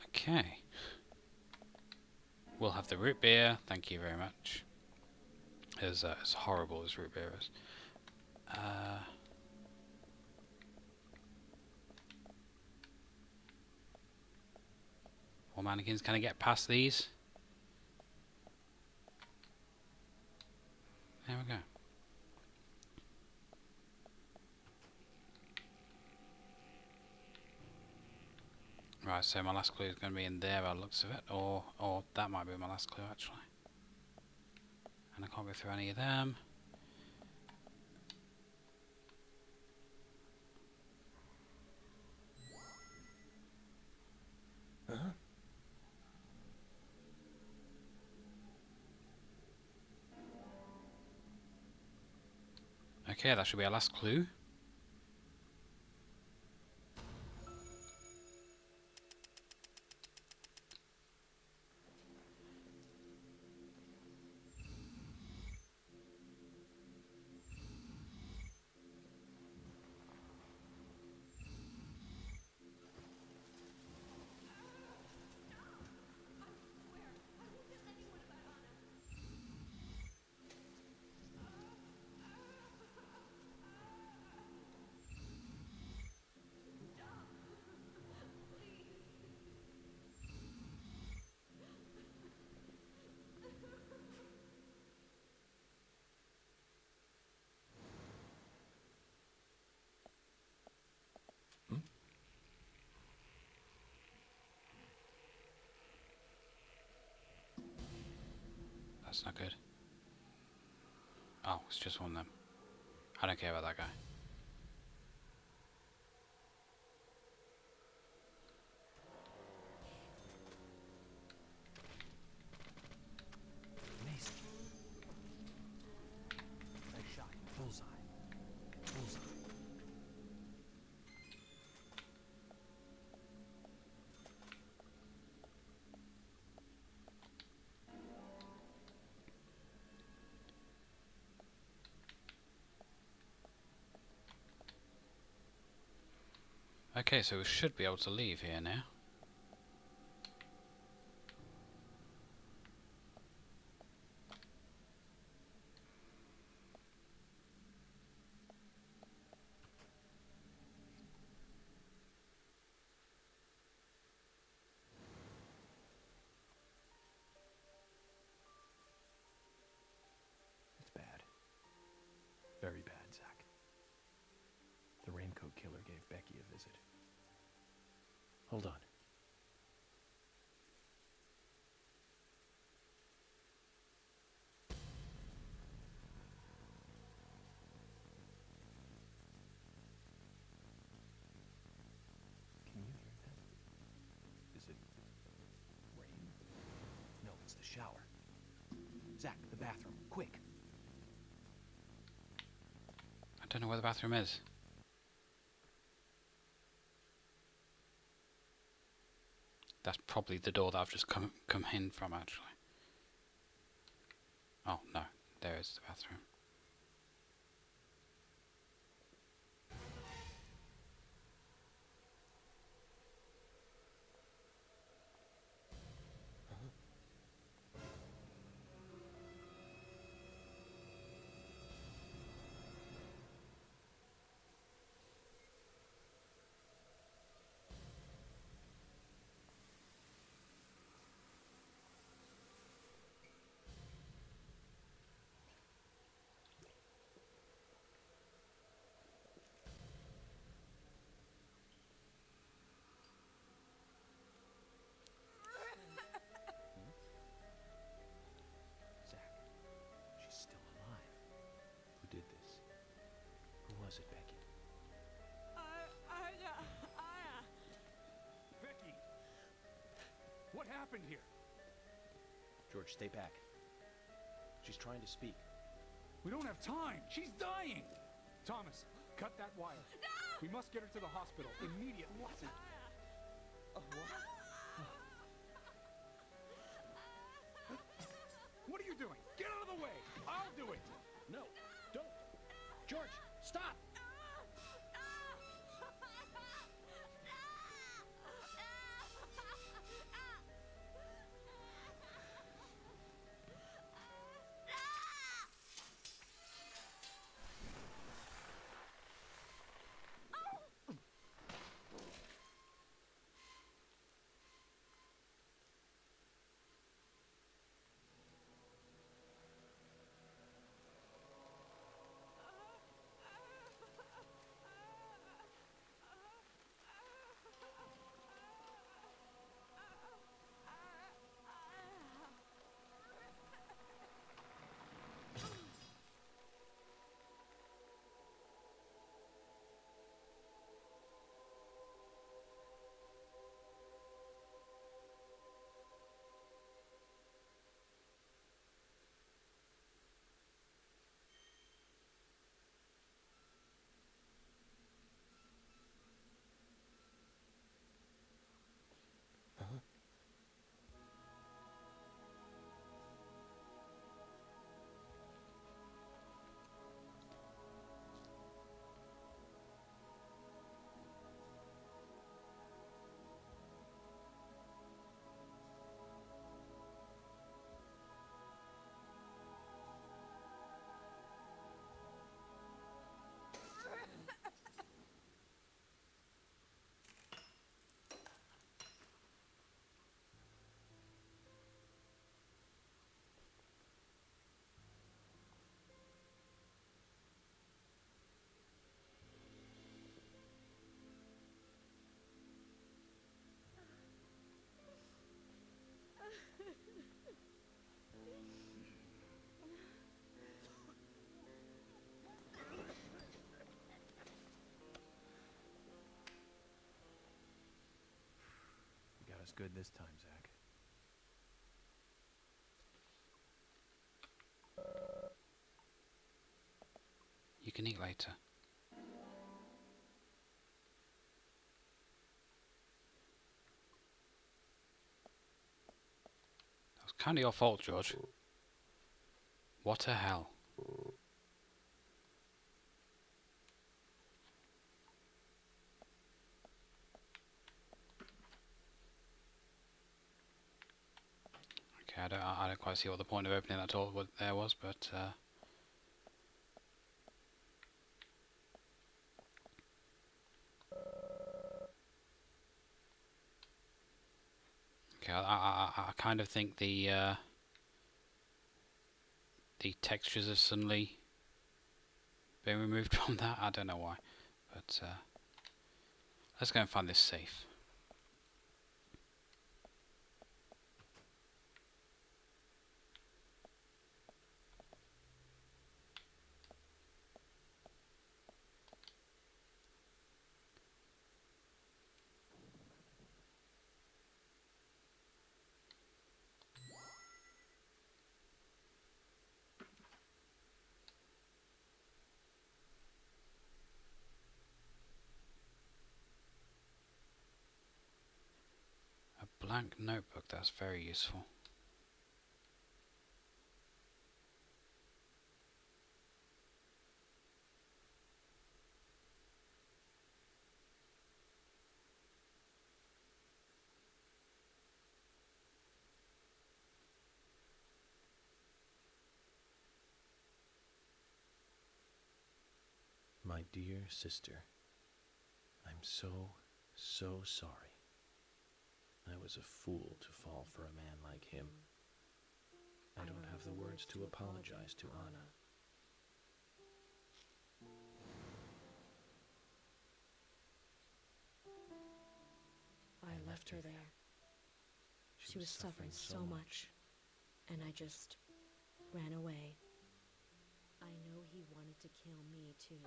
Okay. We'll have the root beer. Thank you very much. As horrible as root beer is. More mannequins. Can I get past these? There we go. Right, so my last clue is going to be in there by the looks of it, or that might be my last clue actually. And I can't go through any of them. Huh? Okay, that should be our last clue. That's not good. Oh, it's just one of them. I don't care about that guy. Amazing. Nice shot. Bullseye. Bullseye. Okay, so we should be able to leave here now. It's bad. Very bad, Zach. The raincoat killer gave Becky a visit. Hold on. Can you hear that? Is it rain? No, it's the shower. Zach, the bathroom, quick. I don't know where the bathroom is. That's probably the door that I've just come in from, actually. Oh, no. There is the bathroom. Zach, she's still alive. Who did this? Who was it, Becky? Becky! What happened here? George, stay back. She's trying to speak. We don't have time. She's dying. Thomas, cut that wire. No! We must get her to the hospital immediately. What? What are you doing? Get out of the way. I'll do it. No, don't. George, stop! good this time, Zach. You can eat later. That was kind of your fault, George. What a hell. Okay, I don't quite see what the point of opening that door there was, but okay, I kind of think the textures have suddenly been removed from that. I don't know why, but let's go and find this safe. A blank notebook, that's very useful. My dear sister, I'm so sorry. I was a fool to fall for a man like him. I don't have the words to apologize to Anna. I left her there. She was suffering so much, and I just ran away. I know he wanted to kill me too,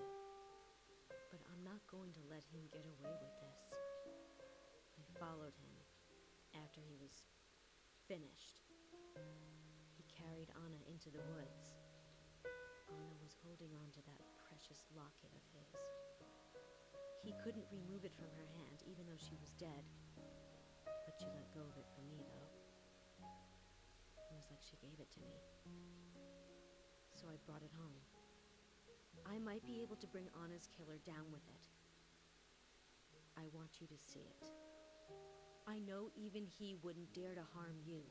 but I'm not going to let him get away with this. I followed him after he was finished. He carried Anna into the woods. Anna was holding on to that precious locket of his. He couldn't remove it from her hand, even though she was dead. But she let go of it for me, though. It was like she gave it to me. So I brought it home. I might be able to bring Anna's killer down with it. I want you to see it. I know even he wouldn't dare to harm you.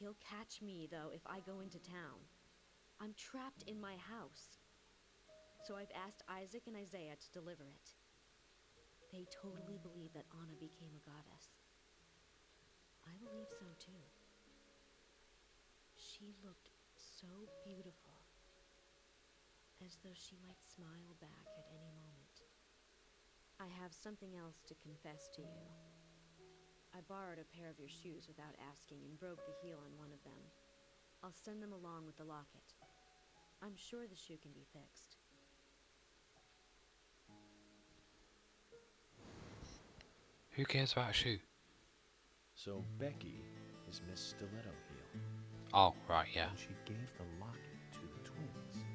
He'll catch me, though, if I go into town. I'm trapped in my house. So I've asked Isaac and Isaiah to deliver it. They totally believe that Anna became a goddess. I believe so, too. She looked so beautiful, as though she might smile back at any moment. I have something else to confess to you. I borrowed a pair of your shoes without asking and broke the heel on one of them. I'll send them along with the locket. I'm sure the shoe can be fixed. Who cares about a shoe? So Becky is Miss Stiletto Heel. Oh, right, yeah. And she gave the locket to the twins.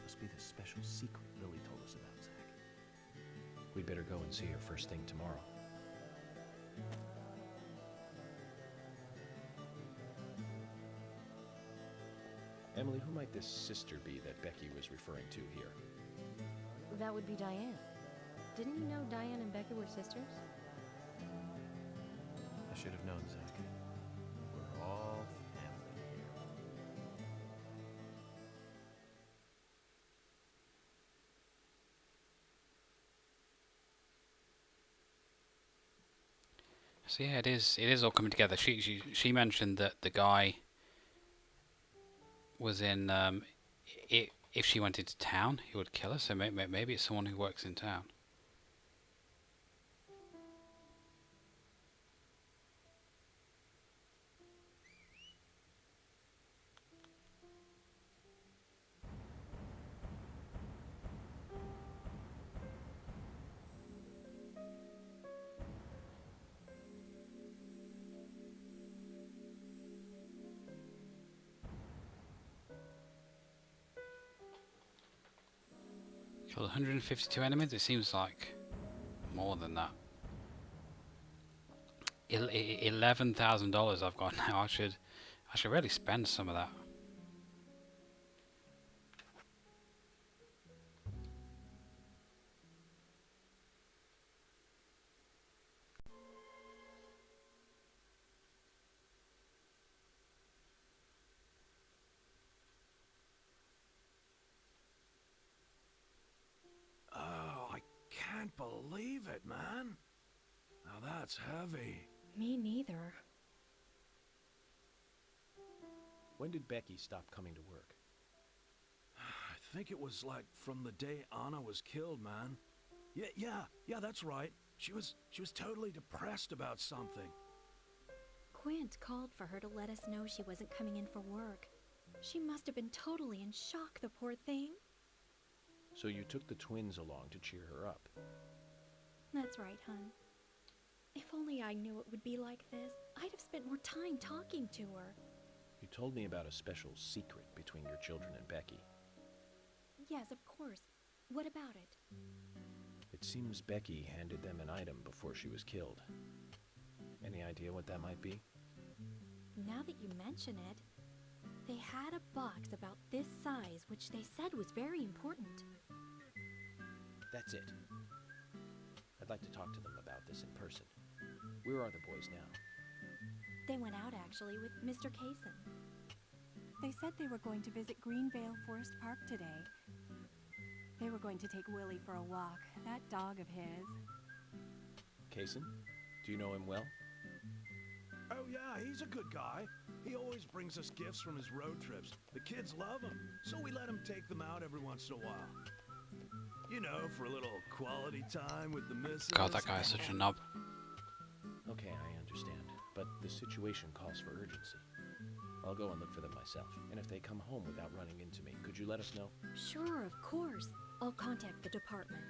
Must be the special secret Lily told us about, Zach. We better go and see her first thing tomorrow. Emily, who might this sister be that Becky was referring to here? That would be Diane. Didn't you know Diane and Becky were sisters? I should have known, Zach. We're all family here. So yeah, it is all coming together. She mentioned that the guy was in if she went into town, he would kill her. So maybe it's someone who works in town. Killed 152 enemies? It seems like more than that. $11,000 I've got now. I should really spend some of that. Oh, I can't believe it, man. Now that's heavy. Me neither. When did Becky stop coming to work? I think it was like from the day Anna was killed, man. Yeah, that's right. She was totally depressed about something. Quint called for her to let us know she wasn't coming in for work. She must have been totally in shock, the poor thing. So you took the twins along to cheer her up. That's right, hun. If only I knew it would be like this, I'd have spent more time talking to her. You told me about a special secret between your children and Becky. Yes, of course. What about it? It seems Becky handed them an item before she was killed. Any idea what that might be? Now that you mention it, they had a box about this size, which they said was very important. That's it. I'd like to talk to them about this in person. Where are the boys now? They went out, actually, with Mr. Kaysen. They said they were going to visit Greenvale Forest Park today. They were going to take Willie for a walk, that dog of his. Kaysen? Do you know him well? Oh yeah, he's a good guy. He always brings us gifts from his road trips. The kids love him, so we let him take them out every once in a while. You know, for a little quality time with the missus. God, that guy is such a knob. Okay, I understand. But the situation calls for urgency. I'll go and look for them myself. And if they come home without running into me, could you let us know? Sure, of course. I'll contact the department.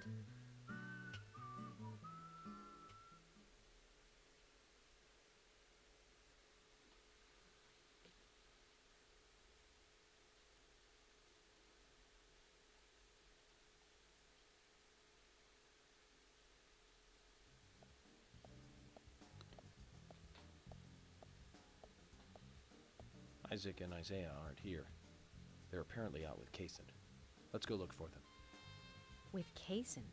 Isaac and Isaiah aren't here. They're apparently out with Kaysen. Let's go look for them. With Kaysen?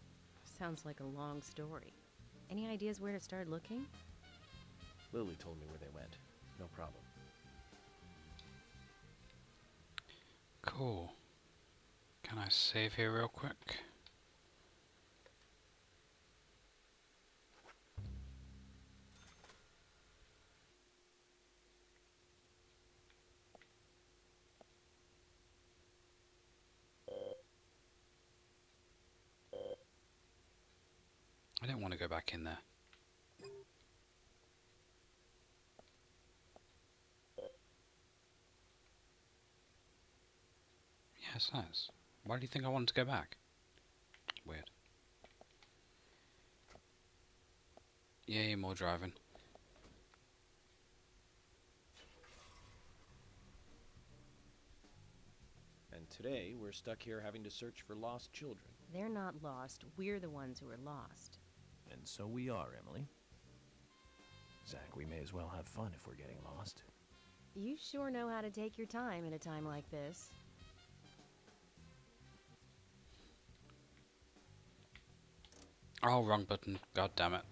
Sounds like a long story. Any ideas where to start looking? Lily told me where they went. No problem. Cool. Can I save here real quick? I don't want to go back in there. Yes, nice. Why do you think I wanted to go back? Weird. Yay, more driving. And today, we're stuck here having to search for lost children. They're not lost. We're the ones who are lost. And so we are, Emily. Zach, we may as well have fun if we're getting lost. You sure know how to take your time at a time like this. Oh, wrong button. God damn it.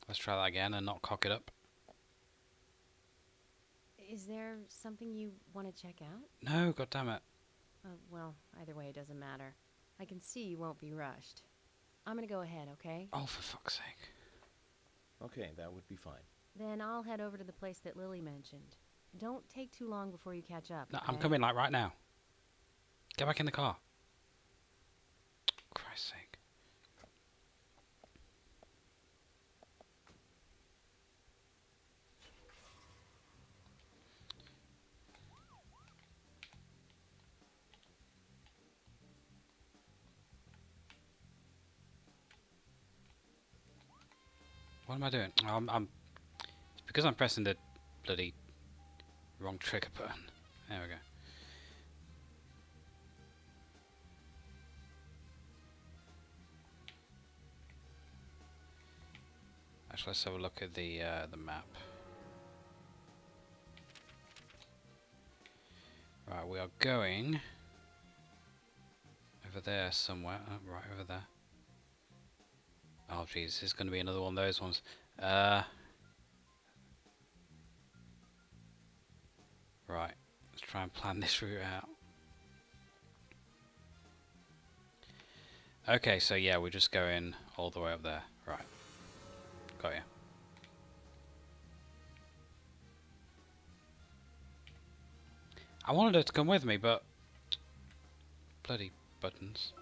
Let's try that again and not cock it up. Is there something you want to check out? No, god damn it. Well, either way, it doesn't matter. I can see you won't be rushed. I'm gonna go ahead, okay? Oh, for fuck's sake. Okay, that would be fine. Then I'll head over to the place that Lily mentioned. Don't take too long before you catch up. No, okay? I'm coming, like, right now. Get back in the car. Christ's sake. What am I doing? It's because I'm pressing the bloody Wrong trigger button. There we go. Actually, let's have a look at the map. Right, we are going over there somewhere. Oh, right over there. Oh, jeez, this is going to be another one of those ones. Right, let's try and plan this route out. Okay, so yeah, we're just going all the way up there. Right, got you. I wanted her to come with me, but bloody buttons.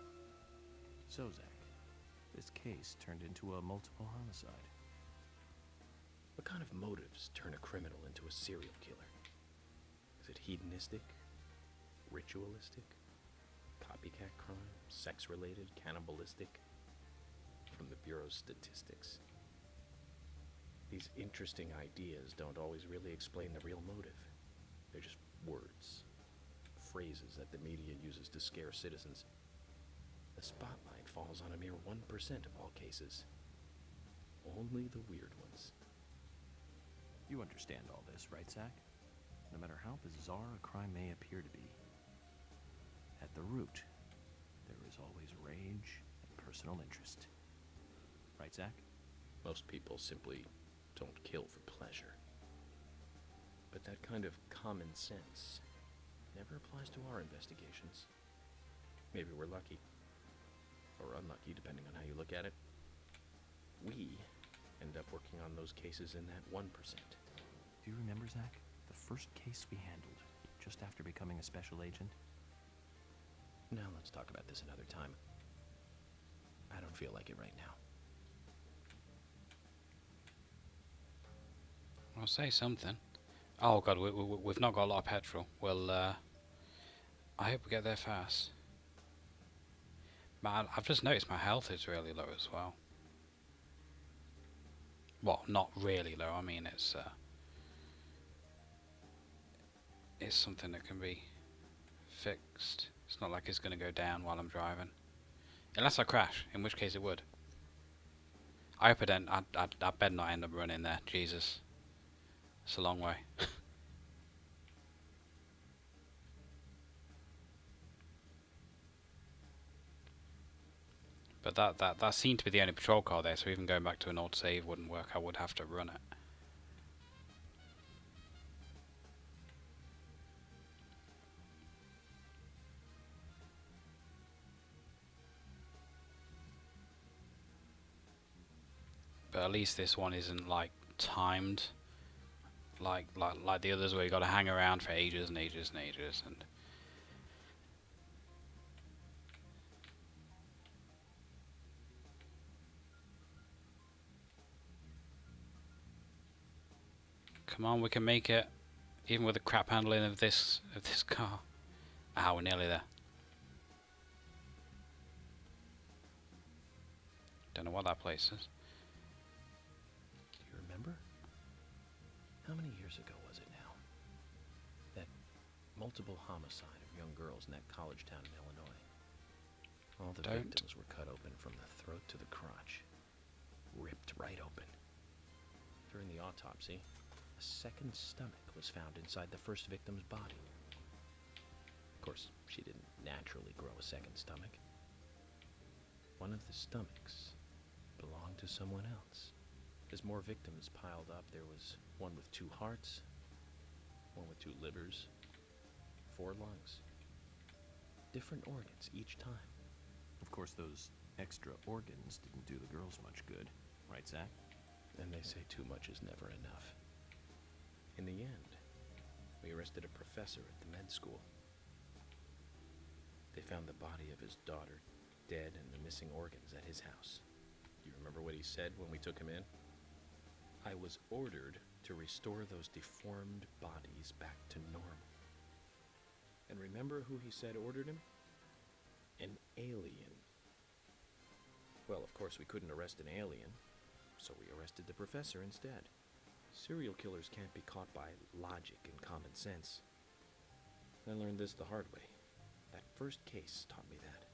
So, Zach, this case turned into a multiple homicide. What kind of motives turn a criminal into a serial killer? Is it hedonistic? Ritualistic? Copycat crime? Sex-related? Cannibalistic? From the Bureau's statistics. These interesting ideas don't always really explain the real motive. They're just words. Phrases that the media uses to scare citizens. The spotlight falls on a mere 1% of all cases. Only the weird ones. You understand all this, right, Zach? No matter how bizarre a crime may appear to be, at the root, there is always rage and personal interest. Right, Zach? Most people simply don't kill for pleasure. But that kind of common sense never applies to our investigations. Maybe we're lucky. Or unlucky, depending on how you look at it. We end up working on those cases in that 1%. Do you remember, Zach, the first case we handled just after becoming a special agent? Now let's talk about this another time. I don't feel like it right now. I'll say something. Oh god, we've not got a lot of petrol. Well, I hope we get there fast. Man, I've just noticed my health is really low as well. Well, not really low. I mean, it's something that can be fixed. It's not like it's going to go down while I'm driving, unless I crash, in which case it would. I hope I don't. I better not end up running there. Jesus, it's a long way. But that seemed to be the only patrol car there, so even going back to an old save wouldn't work. I would have to run it. But at least this one isn't like timed, like the others where you got to hang around for ages and ages and ages and. Come on, we can make it, even with the crap handling of this car. Ah, we're nearly there. Don't know what that place is. Do you remember? How many years ago was it now? That multiple homicide of young girls in that college town in Illinois. All the victims were cut open from the throat to the crotch. Ripped right open. During the autopsy, a second stomach was found inside the first victim's body. Of course, she didn't naturally grow a second stomach. One of the stomachs belonged to someone else. As more victims piled up, there was one with 2 hearts, one with 2 livers, 4 lungs. Different organs each time. Of course, those extra organs didn't do the girls much good. Right, Zach? And they say too much is never enough. In the end, we arrested a professor at the med school. They found the body of his daughter dead and the missing organs at his house. Do you remember what he said when we took him in? I was ordered to restore those deformed bodies back to normal. And remember who he said ordered him? An alien. Well, of course we couldn't arrest an alien, so we arrested the professor instead. Serial killers can't be caught by logic and common sense. I learned this the hard way. That first case taught me that.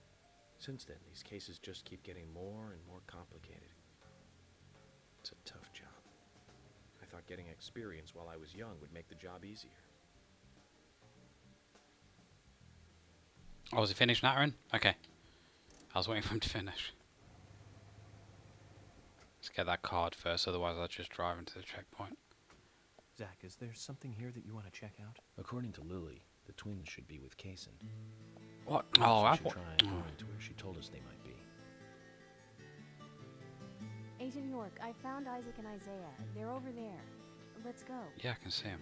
Since then, these cases just keep getting more and more complicated. It's a tough job. I thought getting experience while I was young would make the job easier. Oh, was he finished nattering? Okay. I was waiting for him to finish. Let's get that card first, otherwise I'll just drive into the checkpoint. Zach, is there something here that you want to check out? According to Lily, the twins should be with Kaysen. What? So Oh, we I should thought... try going to where she told us they might be. Agent York, I found Isaac and Isaiah. They're over there. Let's go. Yeah, I can see him.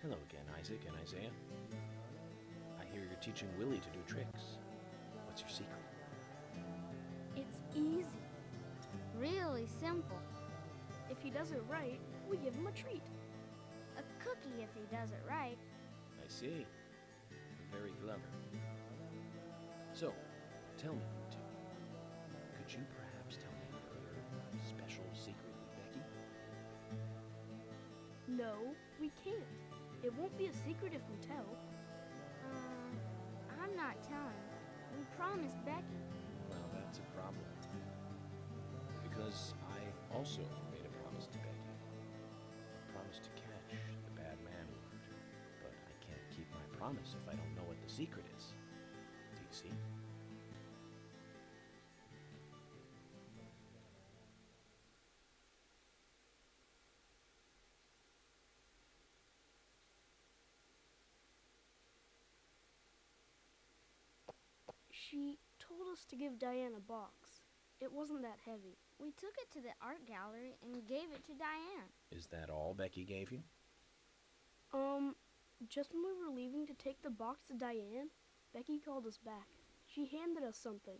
Hello again, Isaac and Isaiah. I hear you're teaching Willie to do tricks. What's your secret? It's easy. Really simple. If he does it right, we give him a treat. A cookie if he does it right. I see. Very clever. So, tell me, you two. Could you perhaps tell me your special secret with Becky? No, we can't. It won't be a secret if we tell. I'm not telling. We promised Becky. Well, that's a problem. Because I also made a promise to Becky. I promised to catch the bad man who hurt her. But I can't keep my promise if I don't know what the secret is. Do you see? She told us to give Diane a box. It wasn't that heavy. We took it to the art gallery and gave it to Diane. Is that all Becky gave you? Just when we were leaving to take the box to Diane, Becky called us back. She handed us something.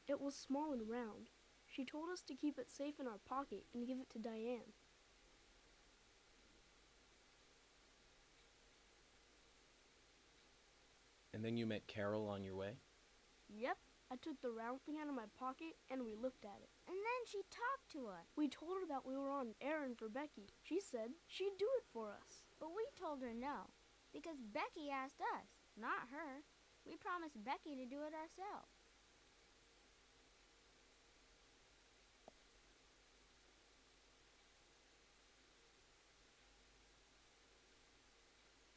It was small and round. She told us to keep it safe in our pocket and give it to Diane. And then you met Carol on your way? Yep, I took the round thing out of my pocket and we looked at it. And then she talked to us. We told her that we were on an errand for Becky. She said she'd do it for us. But we told her no, because Becky asked us, not her. We promised Becky to do it ourselves.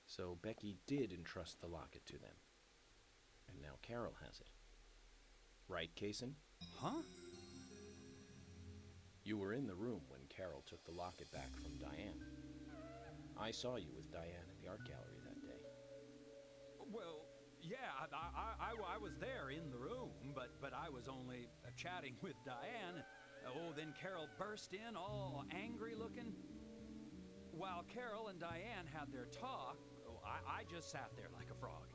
So Becky did entrust the locket to them. And now Carol has it. Right, Kaysen? Huh? You were in the room when Carol took the locket back from Diane. I saw you with Diane in the art gallery that day. Well, yeah, I was there in the room, but I was only chatting with Diane. Oh, then Carol burst in, all angry looking. While Carol and Diane had their talk, I just sat there like a frog.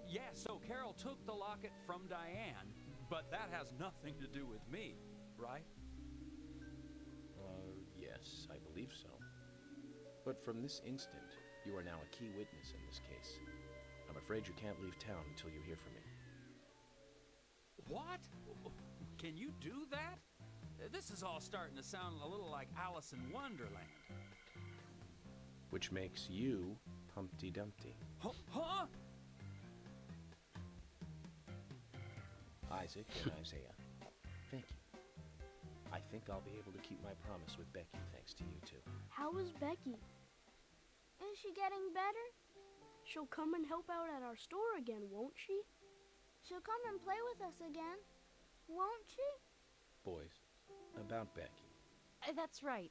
Yeah, so Carol took the locket from Diane, but that has nothing to do with me, right? Yes, I believe so. But from this instant, you are now a key witness in this case. I'm afraid you can't leave town until you hear from me. What? Can you do that? This is all starting to sound a little like Alice in Wonderland. Which makes you Humpty Dumpty. Huh? Isaac and Isaiah, thank you. I think I'll be able to keep my promise with Becky thanks to you two. How is Becky? Is she getting better? She'll come and help out at our store again, won't she? She'll come and play with us again, won't she? Boys, about Becky. That's right.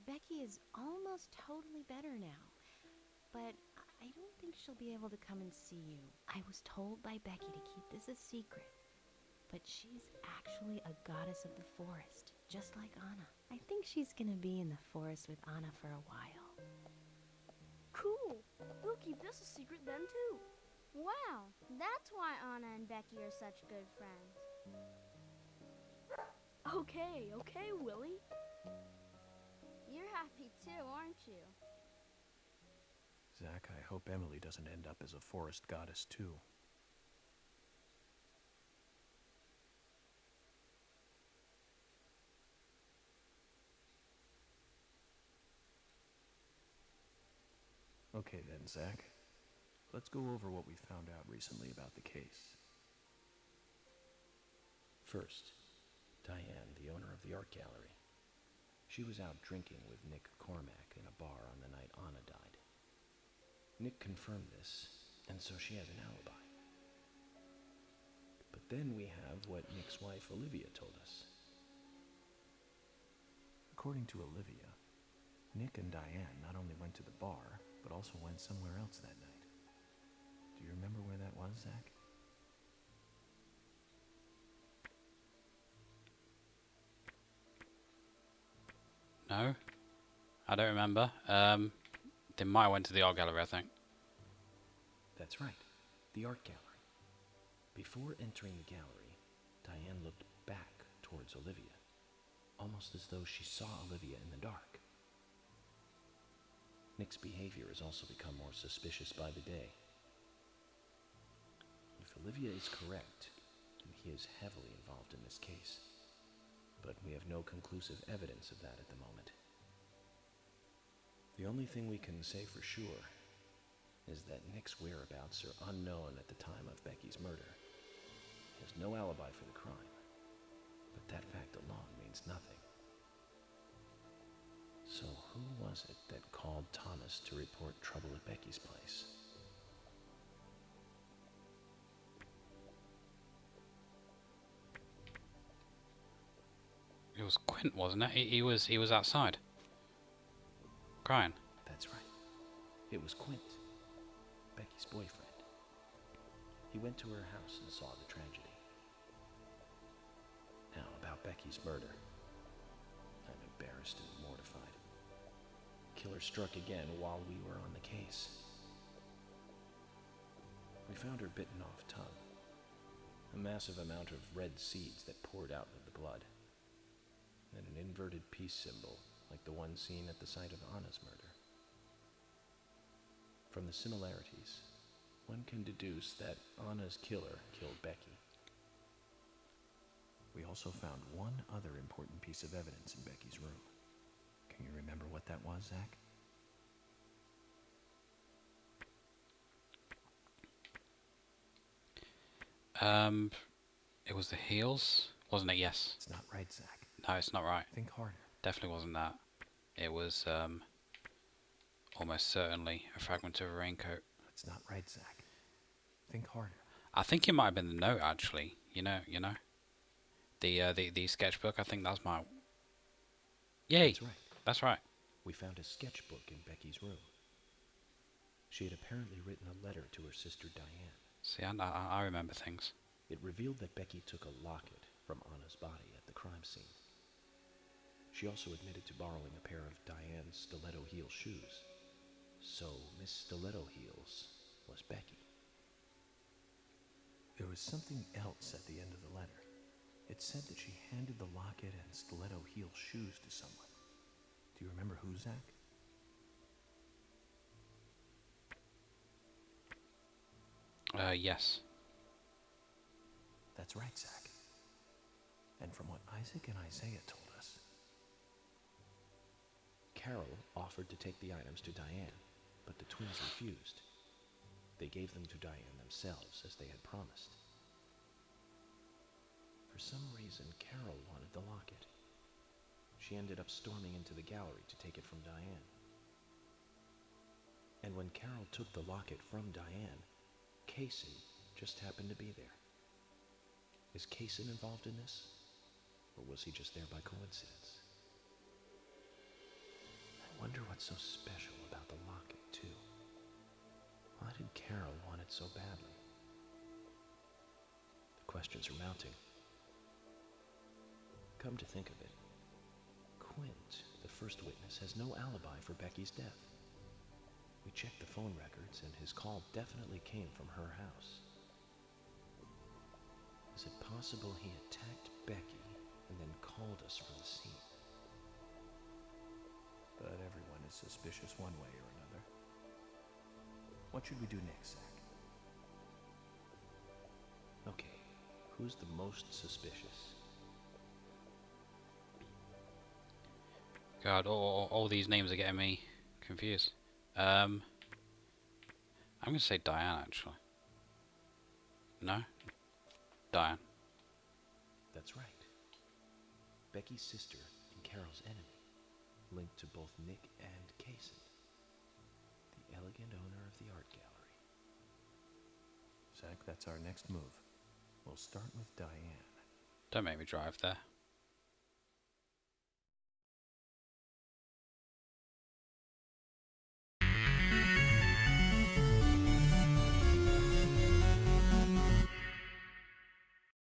Becky is almost totally better now. But I don't think she'll be able to come and see you. I was told by Becky to keep this a secret. But she's actually a goddess of the forest, just like Anna. I think she's gonna be in the forest with Anna for a while. Cool. We'll keep this a secret then, too. Wow, that's why Anna and Becky are such good friends. Okay, Willie. You're happy too, aren't you? Zach, I hope Emily doesn't end up as a forest goddess, too. Okay then, Zach. Let's go over what we found out recently about the case. First, Diane, the owner of the art gallery. She was out drinking with Nick Cormack in a bar on the night Anna died. Nick confirmed this, and so she has an alibi. But then we have what Nick's wife, Olivia, told us. According to Olivia, Nick and Diane not only went to the bar, but also went somewhere else that night. Do you remember where that was, Zach? No, I don't remember. They might have went to the art gallery, I think. That's right, the art gallery. Before entering the gallery, Diane looked back towards Olivia, almost as though she saw Olivia in the dark. Nick's behavior has also become more suspicious by the day. If Olivia is correct, then he is heavily involved in this case. But we have no conclusive evidence of that at the moment. The only thing we can say for sure is that Nick's whereabouts are unknown at the time of Becky's murder. He has no alibi for the crime, but that fact alone means nothing. So who was it that called Thomas to report trouble at Becky's place? It was Quint, wasn't it? He was outside, crying. That's right. It was Quint, Becky's boyfriend. He went to her house and saw the tragedy. Now, about Becky's murder. I'm embarrassed and mortified. Killer struck again while we were on the case. We found her bitten off tongue. A massive amount of red seeds that poured out of the blood. And an inverted peace symbol, like the one seen at the site of Anna's murder. From the similarities, one can deduce that Anna's killer killed Becky. We also found one other important piece of evidence in Becky's room. Can you remember what that was, Zach? It was the heels, wasn't it? Yes. It's not right, Zach. No, it's not right. Think harder. Definitely wasn't that. It was almost certainly a fragment of a raincoat. It's not right, Zach. Think harder. I think it might have been the note, actually. You know, the sketchbook. I think that's my. Yay! That's right. That's right. We found a sketchbook in Becky's room. She had apparently written a letter to her sister Diane. See, I remember things. It revealed that Becky took a locket from Anna's body at the crime scene. She also admitted to borrowing a pair of Diane's stiletto heel shoes. So Miss Stiletto Heels was Becky. There was something else at the end of the letter. It said that she handed the locket and stiletto heel shoes to someone. Do you remember who, Zach? Yes. That's right, Zach. And from what Isaac and Isaiah told us, Carol offered to take the items to Diane, but the twins refused. They gave them to Diane themselves, as they had promised. For some reason, Carol wanted the locket. She ended up storming into the gallery to take it from Diane. And when Carol took the locket from Diane, Kaysen just happened to be there. Is Kaysen involved in this? Or was he just there by coincidence? I wonder what's so special about the locket, too. Why did Carol want it so badly? The questions are mounting. Come to think of it, Quint, the first witness, has no alibi for Becky's death. We checked the phone records, and his call definitely came from her house. Is it possible he attacked Becky and then called us from the scene? But everyone is suspicious one way or another. What should we do next, Zach? Okay, who's the most suspicious? God, all these names are getting me confused. I'm gonna say Diane, actually. No? Diane. That's right. Becky's sister and Carol's enemy, linked to both Nick and Kaysen, the elegant owner of the art gallery. Zach, that's our next move. We'll start with Diane. Don't make me drive there.